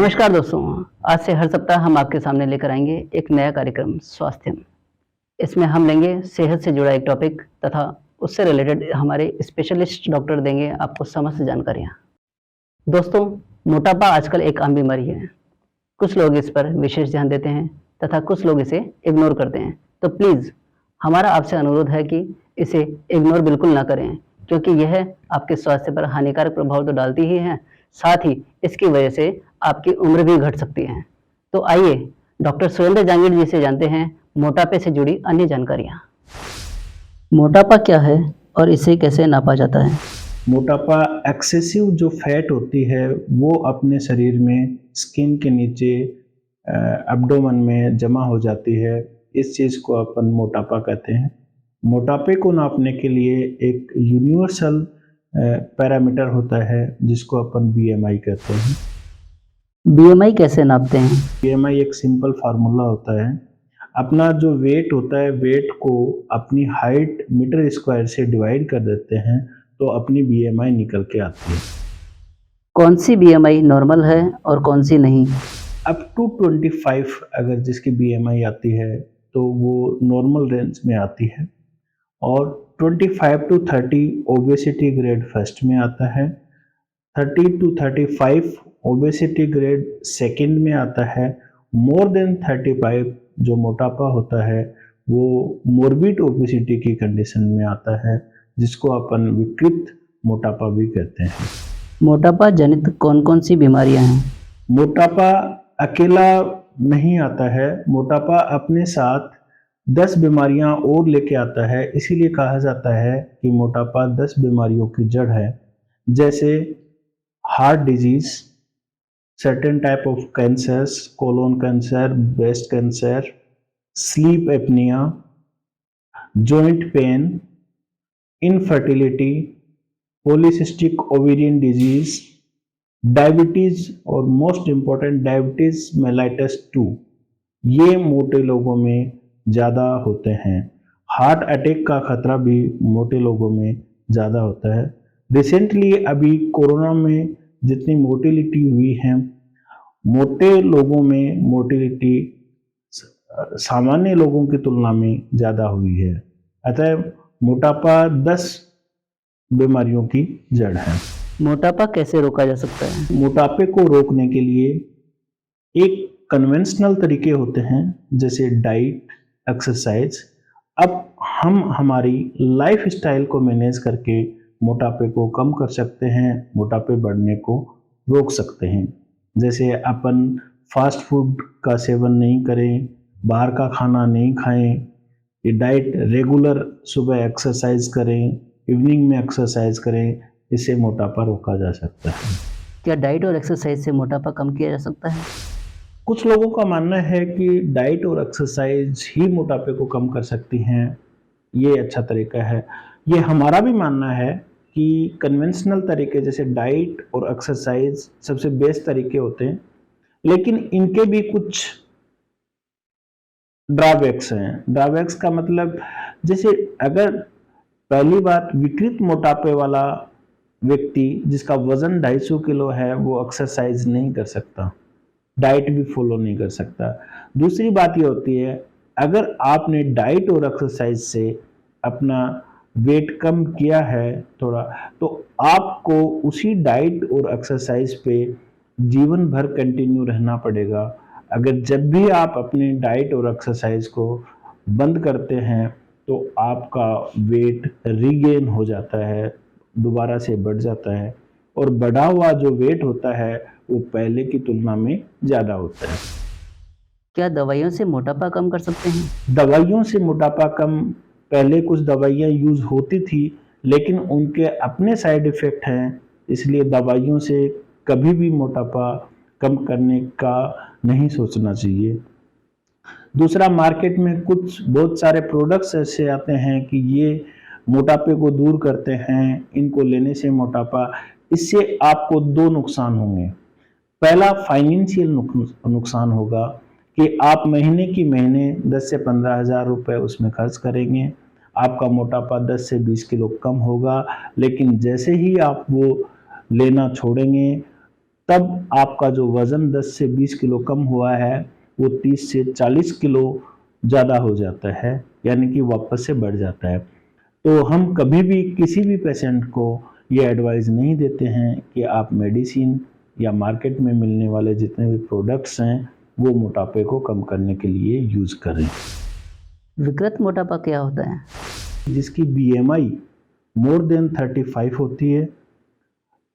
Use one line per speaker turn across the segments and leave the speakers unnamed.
नमस्कार दोस्तों, आज से हर सप्ताह हम आपके सामने लेकर आएँगे एक नया कार्यक्रम स्वास्थ्य। इसमें हम लेंगे सेहत से जुड़ा एक टॉपिक तथा उससे रिलेटेड हमारे स्पेशलिस्ट डॉक्टर देंगे आपको समस्त जानकारियाँ। दोस्तों, मोटापा आजकल एक आम बीमारी है। कुछ लोग इस पर विशेष ध्यान देते हैं तथा कुछ लोग इसे इग्नोर करते हैं। तो प्लीज़ हमारा आपसे अनुरोध है कि इसे इग्नोर बिल्कुल ना करें, क्योंकि यह आपके स्वास्थ्य पर हानिकारक प्रभाव तो डालती ही है, साथ ही इसकी वजह से आपकी उम्र भी घट सकती है। तो आइए डॉक्टर सुरेंद्र जांगीड़ जी से जानते हैं मोटापे से जुड़ी अन्य जानकारियाँ। मोटापा क्या है और इसे कैसे नापा जाता है?
मोटापा एक्सेसिव जो फैट होती है वो अपने शरीर में स्किन के नीचे एब्डोमेन में जमा हो जाती है। इस चीज़ को अपन मोटापा कहते हैं। मोटापे को नापने के लिए एक यूनिवर्सल पैरामीटर होता है जिसको अपन बीएमआई कहते हैं।
बीएमआई कैसे नापते हैं?
बीएमआई एक सिंपल फार्मूला होता है। अपना जो वेट होता है, वेट को अपनी हाइट मीटर स्क्वायर से डिवाइड कर देते हैं तो अपनी बीएमआई निकल के आती है।
कौन सी बीएमआई नॉर्मल है और कौन सी नहीं?
अप टू 25 अगर जिसकी बीएमआई आती है तो वो नॉर्मल रेंज में आती है, और 25 टू 30 ओबेसिटी ग्रेड फर्स्ट में आता है, 30 टू 35 ओबेसिटी ग्रेड सेकंड में आता है। मोर देन 35 जो मोटापा होता है वो मोर्बिड ओबेसिटी की कंडीशन में आता है, जिसको अपन विकृत मोटापा भी कहते हैं।
मोटापा जनित कौन-कौन सी बीमारियां हैं?
मोटापा अकेला नहीं आता है, मोटापा अपने साथ 10 बीमारियां और लेके आता है। इसीलिए कहा जाता है कि मोटापा 10 बीमारियों की जड़ है, जैसे heart disease, certain type of cancers, colon cancer, breast cancer, sleep apnoea, joint pain, infertility, polycystic ovarian disease, diabetes और मोस्ट इम्पॉर्टेंट डायबिटीज मेलाइटस 2, ये मोटे लोगों में ज़्यादा होते हैं। हार्ट अटैक का खतरा भी मोटे लोगों में ज़्यादा होता है। रिसेंटली अभी कोरोना में जितनी मोर्टेलिटी हुई है, मोटे लोगों में मोर्टेलिटी सामान्य लोगों की तुलना में ज़्यादा हुई है। अतः मोटापा 10 बीमारियों की जड़ है।
मोटापा कैसे रोका जा सकता है?
मोटापे को रोकने के लिए एक कन्वेंशनल तरीके होते हैं, जैसे डाइट, एक्सरसाइज। अब हम हमारी लाइफ स्टाइल को मैनेज करके मोटापे को कम कर सकते हैं, मोटापे बढ़ने को रोक सकते हैं। जैसे अपन फास्ट फूड का सेवन नहीं करें, बाहर का खाना नहीं खाएं, ये डाइट रेगुलर, सुबह एक्सरसाइज करें, इवनिंग में एक्सरसाइज करें, इससे मोटापा रोका जा सकता है।
क्या डाइट और एक्सरसाइज से मोटापा कम किया जा सकता है?
कुछ लोगों का मानना है कि डाइट और एक्सरसाइज ही मोटापे को कम कर सकती हैं, ये अच्छा तरीका है। ये हमारा भी मानना है कि कन्वेंशनल तरीके जैसे डाइट और एक्सरसाइज सबसे बेस्ट तरीके होते हैं, लेकिन इनके भी कुछ ड्रॉबैक्स हैं। ड्रॉबैक्स का मतलब, जैसे अगर पहली बात, विकृत मोटापे वाला व्यक्ति जिसका वजन 250 किलो है वो एक्सरसाइज नहीं कर सकता, डाइट भी फॉलो नहीं कर सकता। दूसरी बात ये होती है, अगर आपने डाइट और एक्सरसाइज से अपना वेट कम किया है थोड़ा, तो आपको उसी डाइट और एक्सरसाइज पे जीवन भर कंटिन्यू रहना पड़ेगा। अगर जब भी आप अपने डाइट और एक्सरसाइज को बंद करते हैं तो आपका वेट रीगेन हो जाता है, दोबारा से बढ़ जाता है, और बढ़ा हुआ जो वेट होता है वो पहले की तुलना में ज़्यादा होता है।
क्या दवाइयों से मोटापा कम कर सकते हैं?
दवाइयों से मोटापा कम, पहले कुछ दवाइयाँ यूज़ होती थी, लेकिन उनके अपने साइड इफ़ेक्ट हैं, इसलिए दवाइयों से कभी भी मोटापा कम करने का नहीं सोचना चाहिए। दूसरा, मार्केट में कुछ बहुत सारे प्रोडक्ट्स ऐसे आते हैं कि ये मोटापे को दूर करते हैं, इनको लेने से मोटापा, इससे आपको 2 नुकसान होंगे। पहला फाइनेंशियल नुकसान होगा कि आप महीने की महीने 10 से 15 हज़ार रुपये उसमें खर्च करेंगे, आपका मोटापा 10 से 20 किलो कम होगा, लेकिन जैसे ही आप वो लेना छोड़ेंगे तब आपका जो वजन 10 से 20 किलो कम हुआ है वो 30 से 40 किलो ज़्यादा हो जाता है, यानी कि वापस से बढ़ जाता है। तो हम कभी भी किसी भी पेशेंट को ये एडवाइस नहीं देते हैं कि आप मेडिसिन या मार्केट में मिलने वाले जितने भी प्रोडक्ट्स हैं वो मोटापे को कम करने के लिए यूज़ करें।
विकृत मोटापा क्या होता है?
जिसकी BMI मोर देन 35 होती है,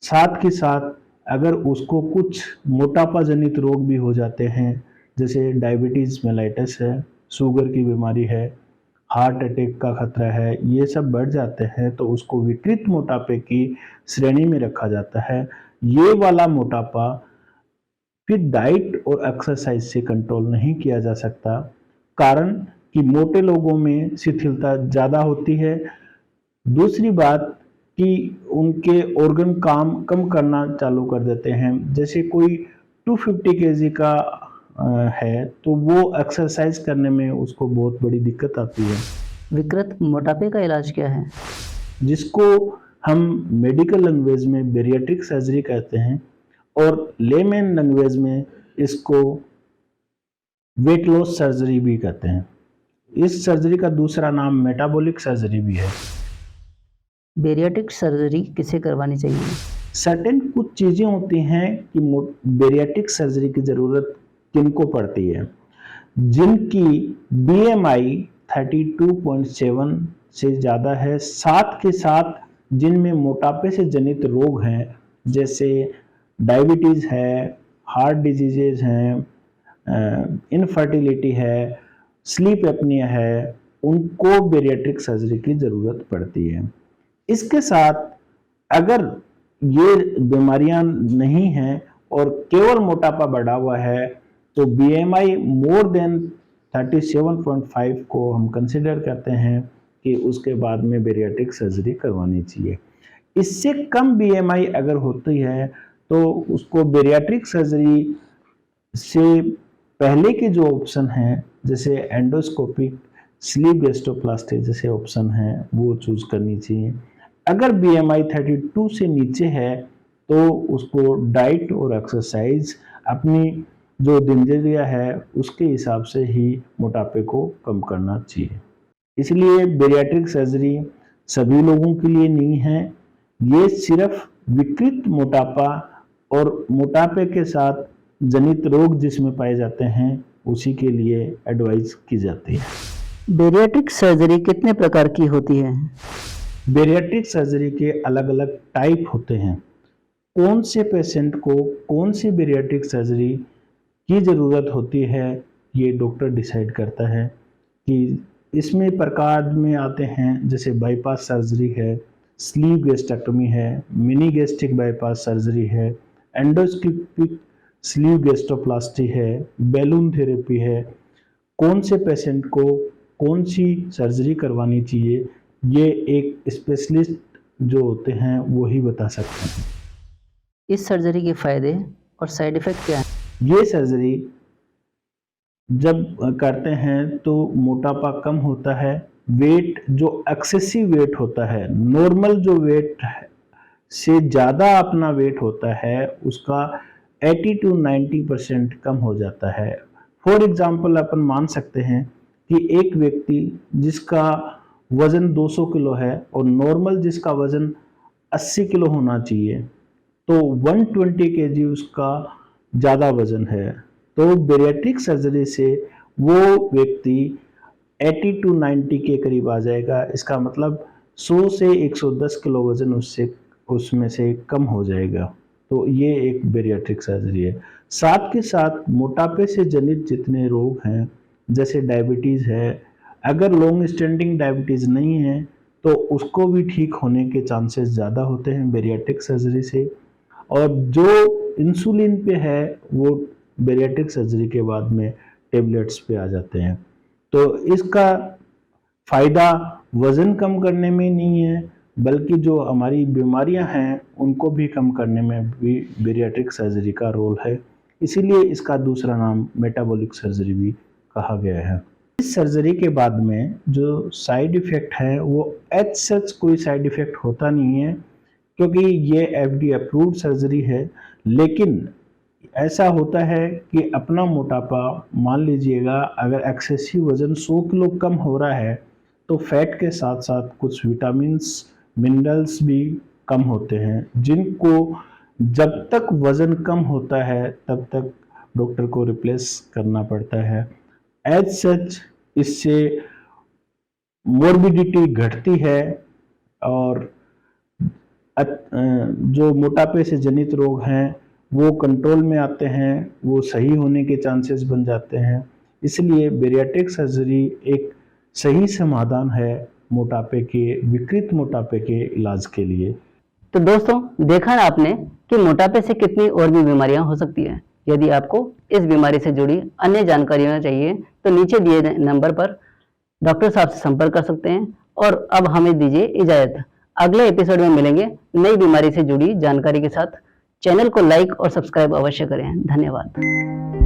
साथ के साथ अगर उसको कुछ मोटापा जनित रोग भी हो जाते हैं, जैसे डायबिटीज़ मेलाइटस है, शुगर की बीमारी है, हार्ट अटैक का खतरा है, ये सब बढ़ जाते हैं तो उसको विकृत मोटापे की श्रेणी में रखा जाता है। ये वाला मोटापा फिर डाइट और एक्सरसाइज से कंट्रोल नहीं किया जा सकता, कारण कि मोटे लोगों में शिथिलता ज़्यादा होती है। दूसरी बात कि उनके ऑर्गन काम कम करना चालू कर देते हैं। जैसे कोई 250 केजी का है तो वो एक्सरसाइज करने में उसको बहुत बड़ी दिक्कत आती है,
विकृत मोटापे का इलाज क्या है?
जिसको हम मेडिकल लैंग्वेज में बेरियाट्रिक सर्जरी कहते हैं और लेमैन लैंग्वेज में इसको वेट लॉस सर्जरी भी कहते हैं। इस सर्जरी का दूसरा नाम मेटाबॉलिक सर्जरी भी है।
बेरियाट्रिक सर्जरी किसे करवानी चाहिए?
सर्टेन कुछ चीज़ें होती हैं कि बेरियाट्रिक सर्जरी की ज़रूरत किनको पड़ती है। जिनकी BMI 32.7 से ज़्यादा है, साथ के साथ जिनमें मोटापे से जनित रोग हैं, जैसे डायबिटीज़ है, हार्ट डिजीजेज हैं, इनफर्टिलिटी है, स्लीप एपनिया है, उनको बेरियाट्रिक सर्जरी की ज़रूरत पड़ती है। इसके साथ अगर ये बीमारियां नहीं हैं और केवल मोटापा बढ़ा हुआ है तो BMI मोर देन 37.5 को हम कंसिडर करते हैं कि उसके बाद में बेरियाट्रिक सर्जरी करवानी चाहिए। इससे कम BMI अगर होती है तो उसको बेरियाट्रिक सर्जरी से पहले के जो ऑप्शन हैं, जैसे एंडोस्कोपिक स्लीप गैस्ट्रोप्लास्टी जैसे ऑप्शन हैं, वो चूज करनी चाहिए। अगर BMI 32 से नीचे है तो उसको डाइट और एक्सरसाइज अपनी जो दिनचर्या है उसके हिसाब से ही मोटापे को कम करना चाहिए। इसलिए बेरियाट्रिक सर्जरी सभी लोगों के लिए नहीं है, ये सिर्फ विकृत मोटापा और मोटापे के साथ जनित रोग जिसमें पाए जाते हैं उसी के लिए एडवाइस की जाती है।
बेरियाट्रिक सर्जरी कितने प्रकार की होती है?
बेरियाट्रिक सर्जरी के अलग अलग टाइप होते हैं। कौन से पेशेंट को कौन सी बेरियाट्रिक सर्जरी की ज़रूरत होती है ये डॉक्टर डिसाइड करता है। कि इसमें प्रकार में आते हैं, जैसे बाईपास सर्जरी है, स्लीव गैस्ट्रेक्टोमी है, मिनी गैस्ट्रिक बाईपास सर्जरी है, एंडोस्कोपिक स्लीव गैस्ट्रोप्लास्टी है, बैलून थेरेपी है। कौन से पेशेंट को कौन सी सर्जरी करवानी चाहिए ये एक स्पेशलिस्ट जो होते हैं वो ही बता सकते हैं।
इस सर्जरी के फायदे और साइड इफेक्ट क्या हैं?
ये सर्जरी जब करते हैं तो मोटापा कम होता है, वेट जो एक्सेसिव वेट होता है, नॉर्मल जो वेट से ज़्यादा अपना वेट होता है उसका 80 to 90% कम हो जाता है। फॉर एग्जाम्पल अपन मान सकते हैं कि एक व्यक्ति जिसका वज़न 200 किलो है और नॉर्मल जिसका वज़न 80 किलो होना चाहिए, तो 120 केजी उसका ज़्यादा वज़न है, तो बेरियाट्रिक सर्जरी से वो व्यक्ति 80 to 90 के करीब आ जाएगा। इसका मतलब 100 से 110 किलो वज़न उसमें से कम हो जाएगा। तो ये एक बेरियाट्रिक सर्जरी है। साथ के साथ मोटापे से जनित जितने रोग हैं, जैसे डायबिटीज़ है, अगर लॉन्ग स्टैंडिंग डायबिटीज़ नहीं है तो उसको भी ठीक होने के चांसेस ज़्यादा होते हैं बेरियाट्रिक सर्जरी से। और जो इंसुलिन पे है वो बेरियाट्रिक सर्जरी के बाद में टेबलेट्स पे आ जाते हैं। तो इसका फ़ायदा वज़न कम करने में नहीं है, बल्कि जो हमारी बीमारियां हैं उनको भी कम करने में भी बेरियाट्रिक सर्जरी का रोल है। इसीलिए इसका दूसरा नाम मेटाबॉलिक सर्जरी भी कहा गया है। इस सर्जरी के बाद में जो साइड इफ़ेक्ट है वो एज सच कोई साइड इफ़ेक्ट होता नहीं है, क्योंकि ये एफडी अप्रूव्ड सर्जरी है। लेकिन ऐसा होता है कि अपना मोटापा, मान लीजिएगा अगर एक्सेसिव वजन 100 किलो कम हो रहा है तो फैट के साथ साथ कुछ विटामिन्स, मिनरल्स भी कम होते हैं, जिनको जब तक वजन कम होता है तब तक डॉक्टर को रिप्लेस करना पड़ता है। एज सच इससे मोर्बिडिटी घटती है और जो मोटापे से जनित रोग हैं वो कंट्रोल में आते हैं, वो सही होने के चांसेस बन जाते हैं। इसलिए बेरियाट्रिक सर्जरी एक सही समाधान है मोटापे के, विकृत मोटापे के इलाज के लिए।
तो दोस्तों, देखा ना आपने कि मोटापे से कितनी और भी बीमारियां हो सकती हैं। यदि आपको इस बीमारी से जुड़ी अन्य जानकारियां चाहिए तो नीचे दिए गए नंबर पर डॉक्टर साहब से संपर्क कर सकते हैं। और अब हमें दीजिए इजाजत। अगले एपिसोड में मिलेंगे नई बीमारी से जुड़ी जानकारी के साथ। चैनल को लाइक और सब्सक्राइब अवश्य करें। धन्यवाद।